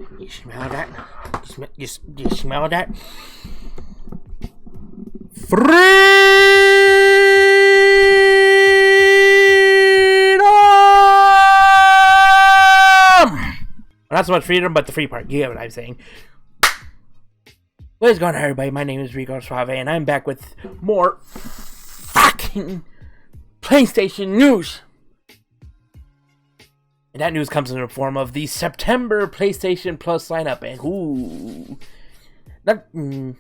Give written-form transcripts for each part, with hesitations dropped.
You smell that? You smell that? Freedom! Not so much freedom, but the free part. You get what I'm saying. What is going on, everybody? My name is Rico Suave, and I'm back with more fucking PlayStation news. And that news comes in the form of the September PlayStation Plus lineup, and not wouldn't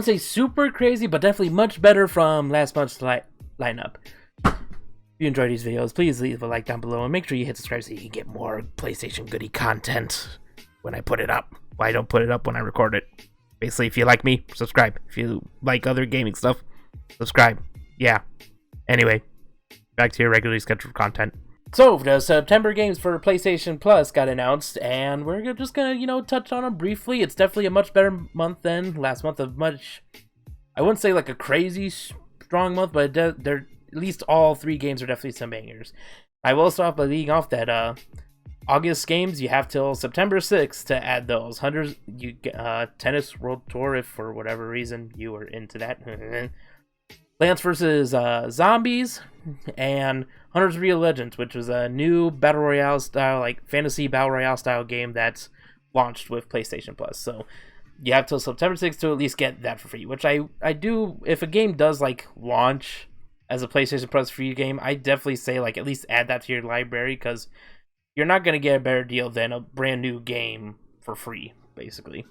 say super crazy, but definitely much better from last month's lineup. If you enjoy these videos, please leave a like down below and make sure you hit subscribe so you can get more PlayStation goodie content when I put it up. Well, I don't put it up when I record it. Basically, if you like me, subscribe. If you like other gaming stuff, subscribe. Yeah. Anyway, back to your regularly scheduled content. So, the September games for PlayStation Plus got announced, and we're just gonna, touch on them briefly. It's definitely a much better month than last month. I wouldn't say like a crazy strong month, but they're at least all three games are definitely some bangers. I will start by leading off that August games, you have till September 6th to add those. Tennis World Tour, if for whatever reason you were into that. Plants vs. Zombies, and Hunters Real Legends, which was a new Battle Royale style, like fantasy Battle Royale style game that's launched with PlayStation Plus. So you have till September 6th to at least get that for free, which I do. If a game does like launch as a PlayStation Plus free game, I definitely say like at least add that to your library, because you're not going to get a better deal than a brand new game for free, basically.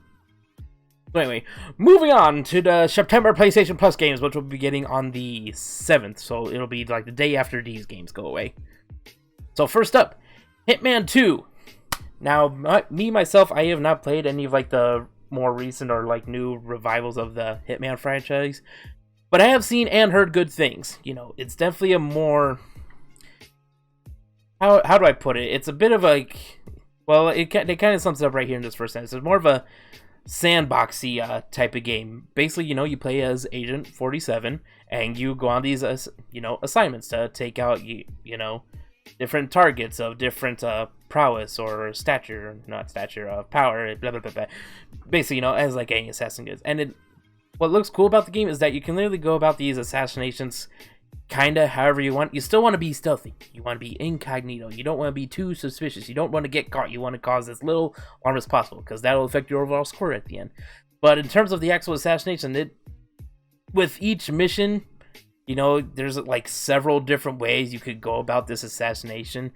So anyway, moving on to the September PlayStation Plus games, which we'll be getting on the 7th. So it'll be like the day after these games go away. So first up, Hitman 2. Now, myself, I have not played any of like the more recent or like new revivals of the Hitman franchise, but I have seen and heard good things. It's definitely a more... How do I put it? It's a bit of like... Well, it kind of sums it up right here in this first sentence. It's more of a sandboxy type of game. Basically, you play as Agent 47, and you go on these, assignments to take out, different targets of different prowess or stature, power, blah, blah, blah, blah. Basically, as like any assassin is. And what looks cool about the game is that you can literally go about these assassinations kind of however you want. You still want to be stealthy. You want to be incognito. You don't want to be too suspicious. You don't want to get caught. You want to cause as little harm as possible, because that'll affect your overall score at the end. But in terms of the actual assassination, with each mission, there's like several different ways you could go about this assassination.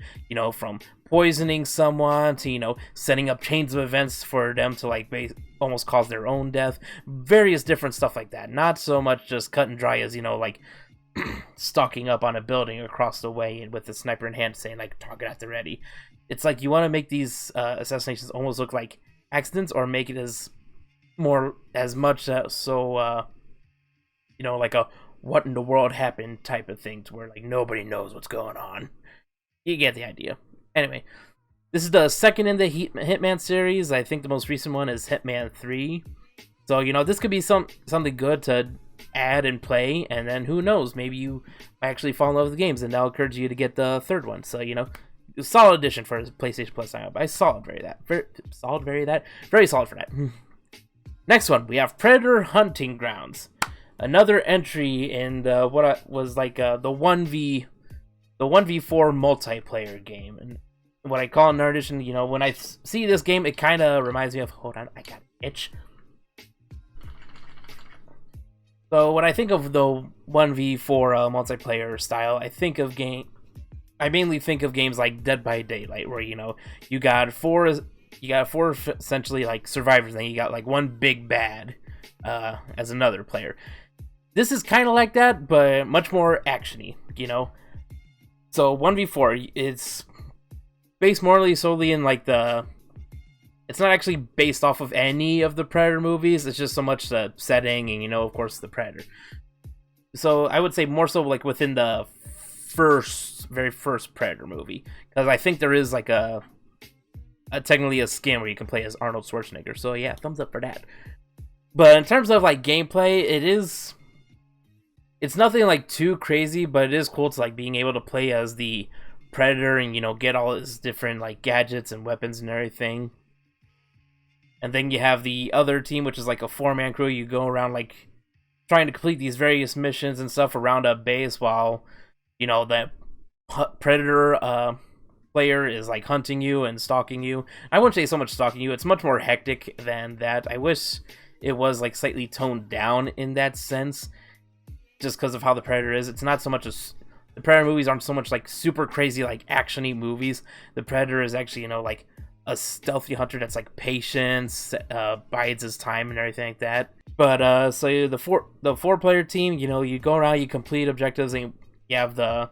From poisoning someone to, setting up chains of events for them to like almost cause their own death. Various different stuff like that. Not so much just cut and dry as, like stalking up on a building across the way and with the sniper in hand saying like target at the ready. It's like you want to make these assassinations almost look like accidents, or make it as much like a what in the world happened type of thing, to where like nobody knows what's going on. You get the idea. Anyway, this is the second in the Hitman series. I think the most recent one is Hitman 3. So this could be something good to add and play, and then who knows, maybe you actually fall in love with the games, and that'll encourage you to get the third one. So solid addition for PlayStation Plus lineup. I very solid for that. Next one, we have Predator Hunting Grounds, another entry in the was like the 1v4 multiplayer game. And what I call another edition, when I see this game, it kind of reminds me of, hold on, I got an itch. So when I think of the 1v4 multiplayer style, I mainly think of games like Dead by Daylight, where you got four essentially like survivors, and then you got like one big bad as another player. This is kind of like that, but much more actiony, So 1v4, it's based morally solely in like it's not actually based off of any of the Predator movies. It's just so much the setting and, of course, the Predator. So I would say more so like within the very first Predator movie, because I think there is like technically a skin where you can play as Arnold Schwarzenegger. So yeah, thumbs up for that. But in terms of like gameplay, it's nothing like too crazy, but it is cool to like being able to play as the Predator and get all his different like gadgets and weapons and everything. And then you have the other team, which is like a 4-man crew. You go around like trying to complete these various missions and stuff around a base while, you know, that predator player is like hunting you and stalking you. I wouldn't say so much stalking you. It's much more hectic than that. I wish it was like slightly toned down in that sense, just because of how the Predator is. It's not so much as the Predator movies aren't so much like super crazy like actiony movies. The Predator is actually, you know, like a stealthy hunter that's like patient, bides his time and everything like that. But so the four player team, you know, you go around, you complete objectives, and you have the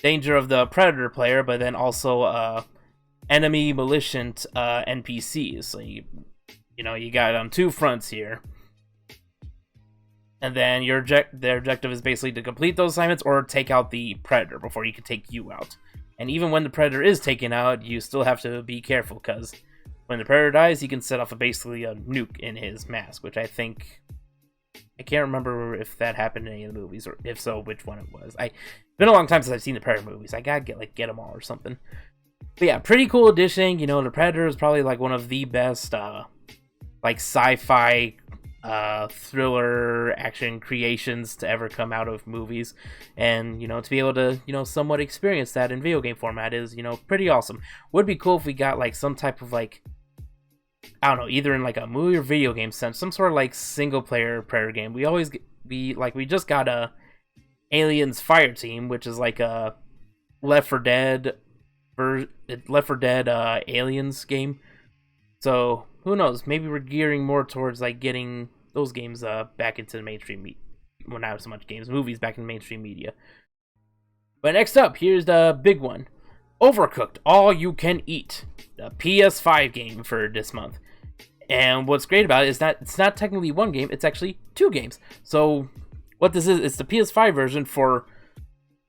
danger of the Predator player, but then also enemy malicious NPCs. So you know, you got on two fronts here. And then their objective is basically to complete those assignments or take out the Predator before he can take you out. And even when the Predator is taken out, you still have to be careful, because when the Predator dies, he can set off basically a nuke in his mask, which I think... I can't remember if that happened in any of the movies, or if so, which one it was. It's been a long time since I've seen the Predator movies. I gotta get them all or something. But yeah, pretty cool addition. You know, the Predator is probably like one of the best like sci-fi thriller action creations to ever come out of movies, and you know, to be able to, you know, somewhat experience that in video game format is, you know, pretty awesome. Would be cool if we got like some type of like, I don't know, either in like a movie or video game sense, some sort of like single player Predator game. We just got a Aliens Fire Team, which is like a Left 4 Dead Aliens game. So who knows? Maybe we're gearing more towards like getting those games back into the mainstream media. Well, not so much games, movies back in the mainstream media. But next up, here's the big one: Overcooked All You Can Eat, the PS5 game for this month. And what's great about it is that it's not technically one game; it's actually two games. So what this is, it's the PS5 version for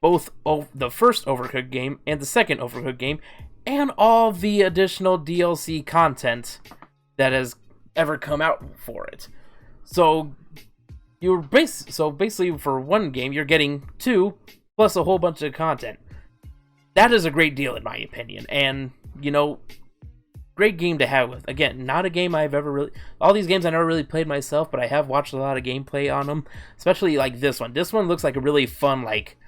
both the first Overcooked game and the second Overcooked game, and all the additional DLC content that has ever come out for it. So basically for one game you're getting two plus a whole bunch of content. That is a great deal in my opinion, and you know, great game to have with. Again, not a game I've ever really... All these games I never really played myself, but I have watched a lot of gameplay on them, especially like this one. This one looks like a really fun, like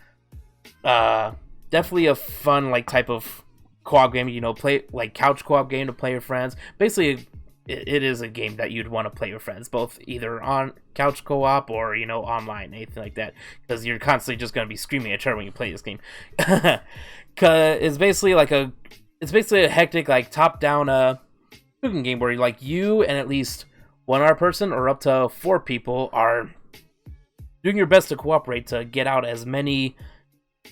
definitely a fun like type of co-op game, you know, play like couch co-op game to play with friends. Basically, it is a game that you'd want to play with friends, both either on couch co-op or, you know, online, anything like that, because you're constantly just going to be screaming at each other when you play this game. It's basically a hectic like top-down cooking game where like you and at least one other person or up to 4 people are doing your best to cooperate to get out as many,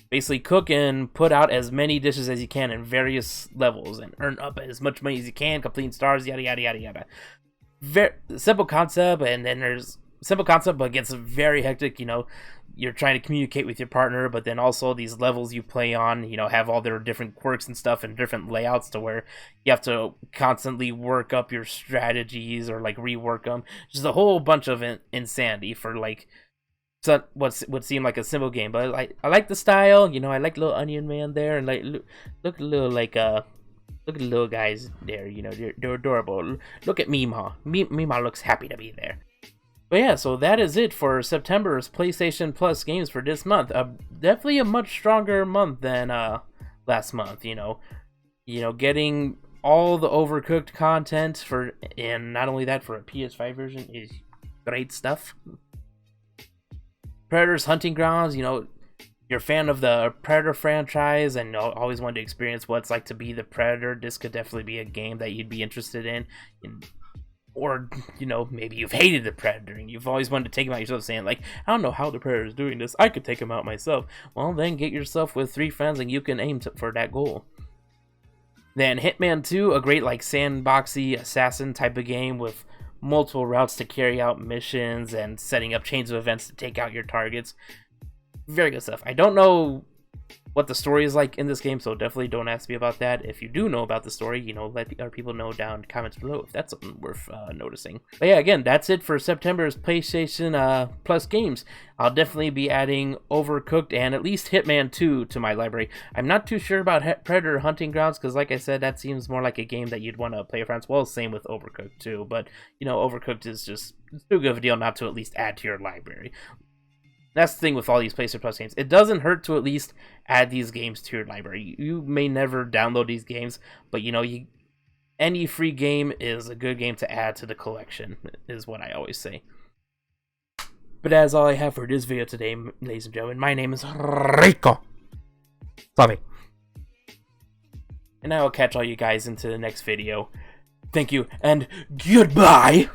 basically cook and put out as many dishes as you can in various levels and earn up as much money as you can, completing stars, yada yada yada yada. Very simple concept, and then there's simple concept, but it gets very hectic. You know, you're trying to communicate with your partner, but then also these levels you play on, you know, have all their different quirks and stuff and different layouts to where you have to constantly work up your strategies or like rework them. Just a whole bunch of insanity for like what would seem like a simple game, but I like the style. You know, I like little Onion Man there, and like look at little like look at the little guys there. You know, they're adorable. Look at Meemaw. Meemaw looks happy to be there. But yeah, so that is it for September's PlayStation Plus games for this month. Definitely a much stronger month than last month. You know, getting all the Overcooked content and not only that, for a PS5 version is great stuff. Predator's Hunting Grounds, you know, you're a fan of the Predator franchise and always wanted to experience what it's like to be the Predator, this could definitely be a game that you'd be interested in. Or, you know, maybe you've hated the Predator and you've always wanted to take him out yourself, saying like, I don't know how the Predator is doing this, I could take him out myself. Well, then get yourself with 3 friends and you can aim for that goal. Then Hitman 2, a great like sandboxy assassin type of game with multiple routes to carry out missions and setting up chains of events to take out your targets. Very good stuff. I don't know what the story is like in this game, so definitely don't ask me about that. If you do know about the story, you know, let other people know down in the comments below if that's something worth noticing. But yeah, again, that's it for September's PlayStation Plus games. I'll definitely be adding Overcooked and at least Hitman 2 to my library. I'm not too sure about Predator Hunting Grounds, because like I said, that seems more like a game that you'd want to play with friends. Well, same with Overcooked too, but you know, Overcooked is just too good of a deal not to at least add to your library. That's the thing with all these PlayStation Plus games. It doesn't hurt to at least add these games to your library. You may never download these games, but you know, any free game is a good game to add to the collection, is what I always say. But that's all I have for this video today, ladies and gentlemen. My name is Rico Suave, and I will catch all you guys into the next video. Thank you, and goodbye!